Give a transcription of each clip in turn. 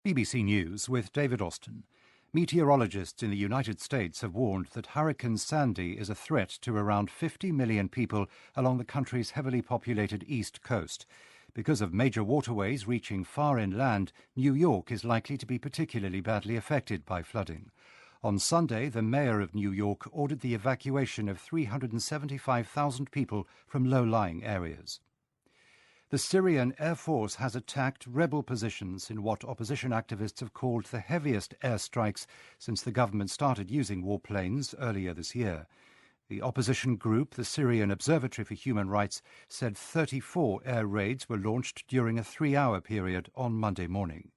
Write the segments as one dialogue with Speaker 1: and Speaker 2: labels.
Speaker 1: BBC News with David Austin. Meteorologists in the United States have warned that Hurricane Sandy is a threat to around 50 million people along the country's heavily populated east coast. Because of major waterways reaching far inland, New York is likely to be particularly badly affected by flooding. On Sunday, the mayor of New York ordered the evacuation of 375,000 people from low-lying areas. The Syrian Air Force has attacked rebel positions in what opposition activists have called the heaviest airstrikes since the government started using warplanes earlier this year. The opposition group, the Syrian Observatory for Human Rights, said 34 air raids were launched during a 3-hour period on Monday morning.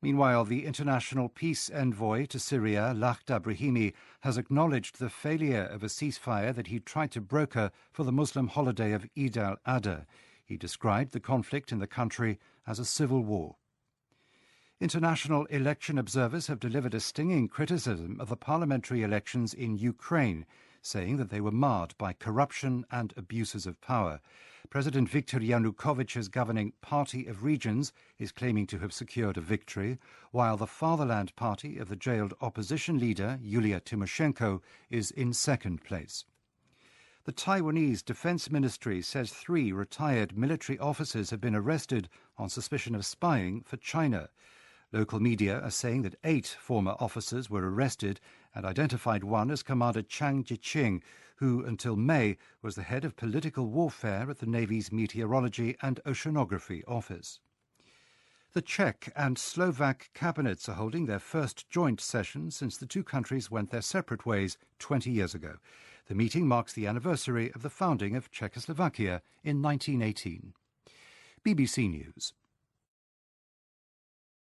Speaker 1: Meanwhile, the international peace envoy to Syria, Lakhdar Brahimi, has acknowledged the failure of a ceasefire that he tried to broker for the Muslim holiday of Eid al-Adha. He described the conflict in the country as a civil war. International election observers have delivered a stinging criticism of the parliamentary elections in Ukraine, saying that they were marred by corruption and abuses of power. President Viktor Yanukovych's governing Party of Regions is claiming to have secured a victory, while the Fatherland Party of the jailed opposition leader, Yulia Tymoshenko, is in second place. The Taiwanese Defense Ministry says 3 retired military officers have been arrested on suspicion of spying for China. Local media are saying that 8 former officers were arrested and identified one as Commander Chang Jiqing, who until May was the head of political warfare at the Navy's Meteorology and Oceanography Office. The Czech and Slovak cabinets are holding their first joint session since the two countries went their separate ways 20 years ago. The meeting marks the anniversary of the founding of Czechoslovakia in 1918. BBC News.